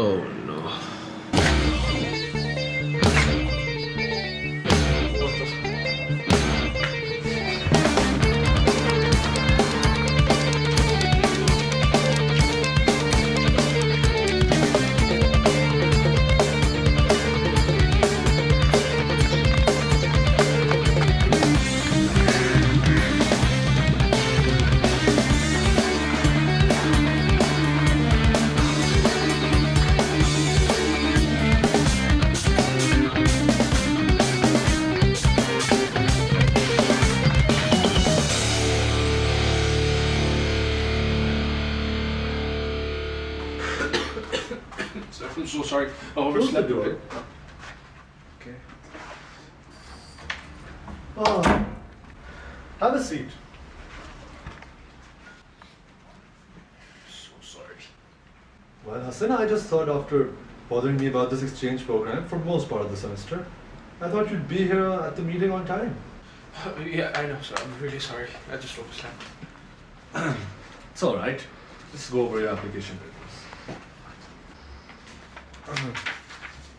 Oh no. I'm so sorry. I overslept a bit. Okay. Oh, have a seat. So sorry. Well, Hassan, I just thought after bothering me about this exchange program for most part of the semester, I thought you'd be here at the meeting on time. Yeah, I know, sir. I'm really sorry. I just overslept. It's all right. Let's go over your application papers.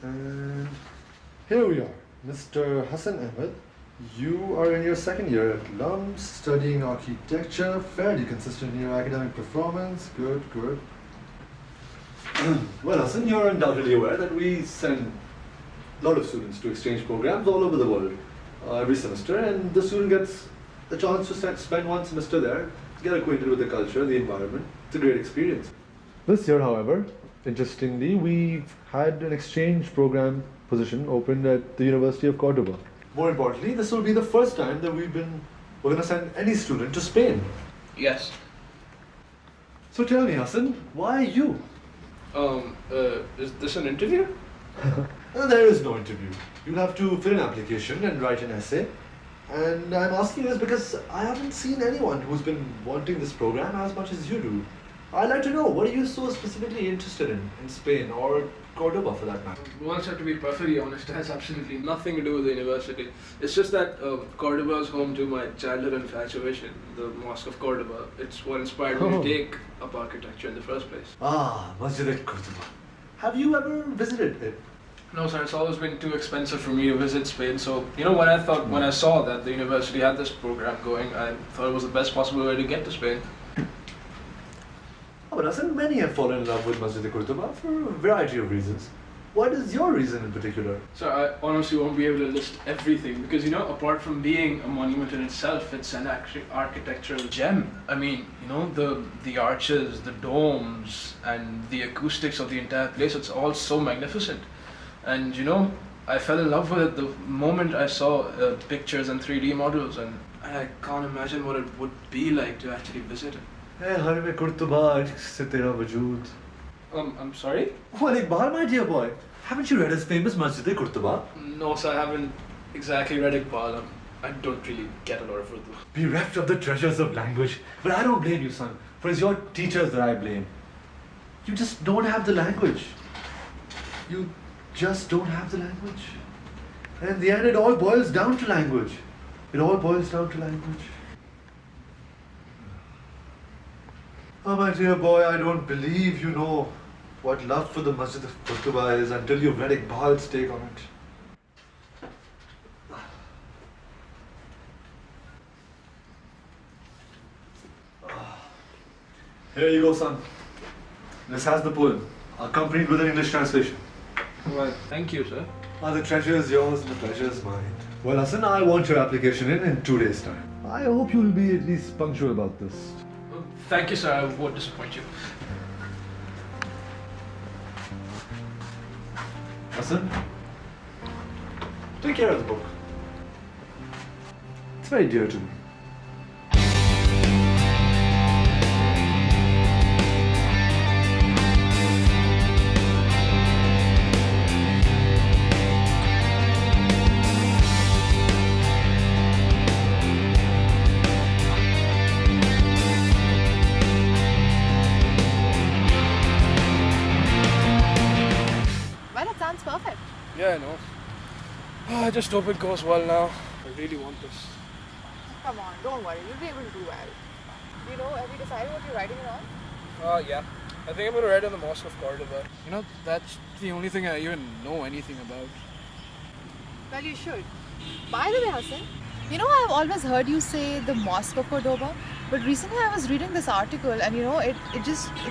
And here we are, Mr. Hassan Ahmed. You are in your second year at LUMS, studying architecture, fairly consistent in your academic performance. Good, good. Well, Hassan, you're undoubtedly aware that we send a lot of students to exchange programs all over the world every semester, and the student gets a chance to spend one semester there, get acquainted with the culture, the environment. It's a great experience. This year, however, interestingly, we've had an exchange program position opened at the University of Cordoba. More importantly, this will be the first time that we're going to send any student to Spain. Yes. So tell me, Hassan, why you? Is this an interview? There is no interview. You'll have to fill an application and write an essay. And I'm asking this because I haven't seen anyone who's been wanting this program as much as you do. I'd like to know, what are you so specifically interested in Spain or Cordoba for that matter? Well, sir, to be perfectly honest, it has absolutely nothing to do with the university. It's just that Cordoba is home to my childhood infatuation, the Mosque of Cordoba. It's what inspired me to take up architecture in the first place. Ah, Masjid Cordoba. Have you ever visited it? No, sir, it's always been too expensive for me to visit Spain. So, you know, when I saw that the university had this program going, I thought it was the best possible way to get to Spain. Oh, but Hassan, many have fallen in love with Masjid Cordoba for a variety of reasons. What is your reason in particular? Sir, I honestly won't be able to list everything because, you know, apart from being a monument in itself, it's an architectural gem. I mean, you know, the arches, the domes, and the acoustics of the entire place, it's all so magnificent. And, you know, I fell in love with it the moment I saw pictures and 3D models, and I can't imagine what it would be like to actually visit it. Hey, Harime Cordoba, ishq se tera wajood. I'm sorry? Well, Iqbal, my dear boy, haven't you read his famous Masjid Cordoba? No, sir, I haven't exactly read Iqbal. I don't really get a lot of Urdu. Bereft of the treasures of language. But I don't blame you, son, for it's your teachers that I blame. You just don't have the language. You just don't have the language. And in the end, it all boils down to language. It all boils down to language. Oh, my dear boy, I don't believe you know what love for the Masjid of Cordoba is until you've read Iqbal's take on it. Here you go, son. This has the poem, accompanied with an English translation. Well, thank you, sir. The treasure is yours and the pleasure is mine. Well, Hassan, I want your application in 2 days' time. I hope you'll be at least punctual about this. Thank you, sir. I won't disappoint you. Hassan, take care of the book. It's very dear to me. Sounds perfect. Yeah, I know. I just hope it goes well now. I really want this. Come on, don't worry. You'll be able to do well. You know, have you decided what you're writing it on? Yeah. I think I'm going to write on the Mosque of Cordoba. You know, that's the only thing I even know anything about. Well, you should. By the way, Hassan, you know, I've always heard you say the Mosque of Cordoba, but recently I was reading this article and you know, it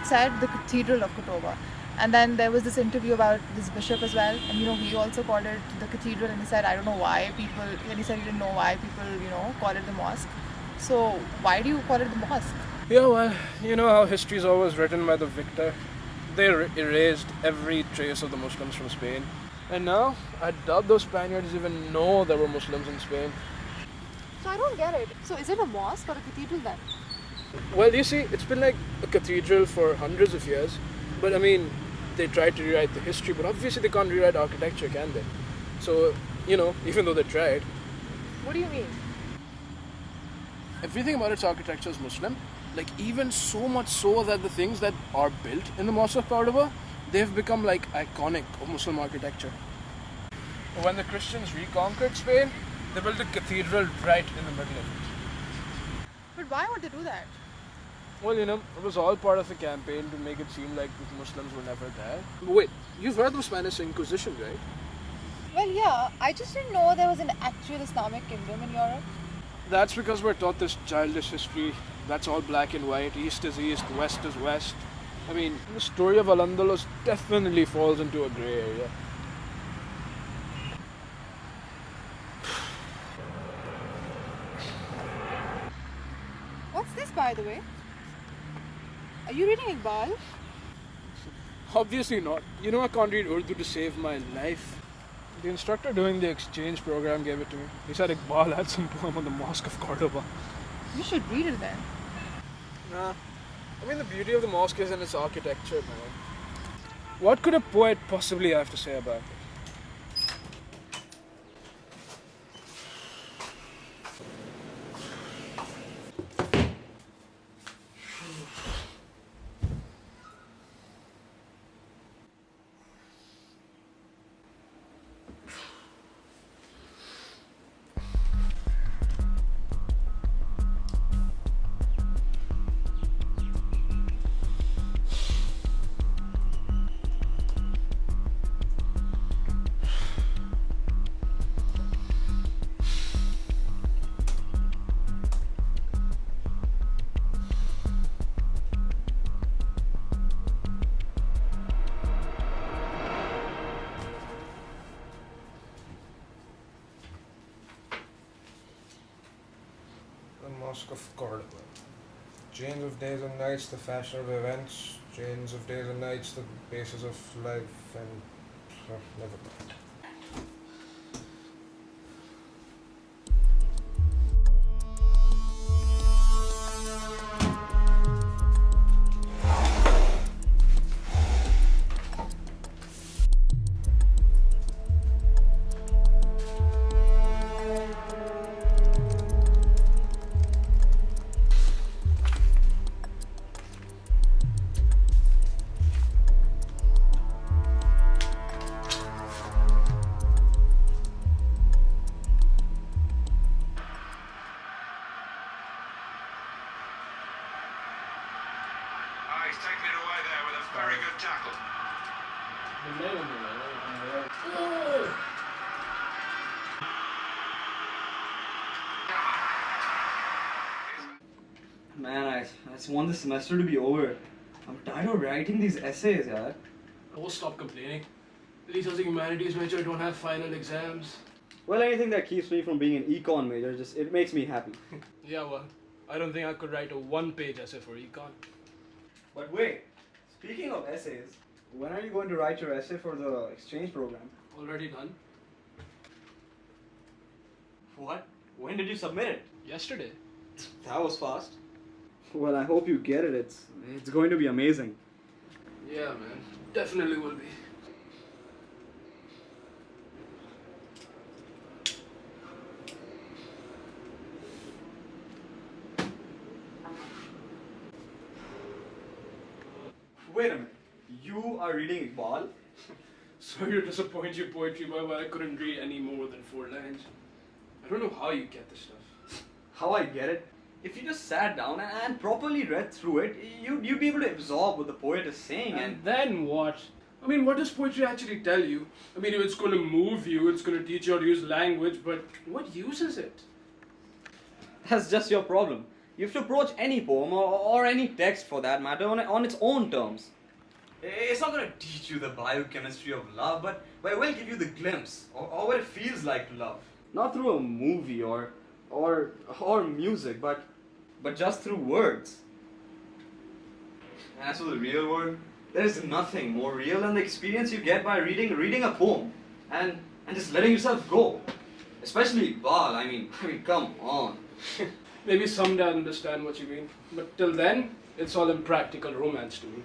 said the Cathedral of Cordoba. And then there was this interview about this bishop as well, and you know, he also called it the cathedral, and he said, I don't know why people, and he said he didn't know why people, you know, call it the mosque. So, why do you call it the mosque? Yeah, well, you know how history is always written by the victor. They erased every trace of the Muslims from Spain. And now, I doubt those Spaniards even know there were Muslims in Spain. So I don't get it. So is it a mosque or a cathedral then? Well, you see, it's been like a cathedral for hundreds of years. But I mean, they tried to rewrite the history, but obviously they can't rewrite architecture, can they? So, you know, even though they tried. What do you mean? Everything about its architecture is Muslim. Like, even so much so that the things that are built in the Mosque of Cordoba, they've become like iconic of Muslim architecture. When the Christians reconquered Spain, they built a cathedral right in the middle of it. But why would they do that? Well, you know, it was all part of a campaign to make it seem like the Muslims were never there. Wait, you've heard of the Spanish Inquisition, right? Well, yeah, I just didn't know there was an actual Islamic kingdom in Europe. That's because we're taught this childish history that's all black and white, east is east, west is west. I mean, the story of Al-Andalus definitely falls into a grey area. What's this, by the way? Are you reading Iqbal? Obviously not. You know I can't read Urdu to save my life. The instructor doing the exchange program gave it to me. He said Iqbal had some poem on the Mosque of Cordoba. You should read it then. Nah. I mean, the beauty of the mosque is in its architecture, man. What could a poet possibly have to say about it? Mosque of Cordoba. Chains of days and nights, the fashion of events. Chains of days and nights, the basis of life, and never mind. He's taken it away there with a very good tackle. Man, I just want this semester to be over. I'm tired of writing these essays, yaar. Oh, stop complaining. At least as a humanities major, I don't have final exams. Well, anything that keeps me from being an econ major, it makes me happy. Yeah, well, I don't think I could write a one-page essay for econ. But wait, speaking of essays, when are you going to write your essay for the exchange program? Already done. What? When did you submit it? Yesterday. That was fast. Well, I hope you get it. It's going to be amazing. Yeah, man. Definitely will be. Wait a minute. You are reading Iqbal? Sorry to disappoint you, poetry boy, but I couldn't read any more than 4 lines. I don't know how you get this stuff. How I get it? if you just sat down and properly read through it, you'd be able to absorb what the poet is saying. And then what? I mean, what does poetry actually tell you? I mean, it's going to move you, it's going to teach you how to use language, but what use is it? That's just your problem. You have to approach any poem or any text for that matter on its own terms. It's not going to teach you the biochemistry of love, but it will give you the glimpse or what it feels like to love. Not through a movie or music, but just through words. And as for the real world, there is nothing more real than the experience you get by reading a poem and just letting yourself go. Especially Iqbal, I mean, come on. Maybe someday I'll understand what you mean, but till then, it's all impractical romance to me.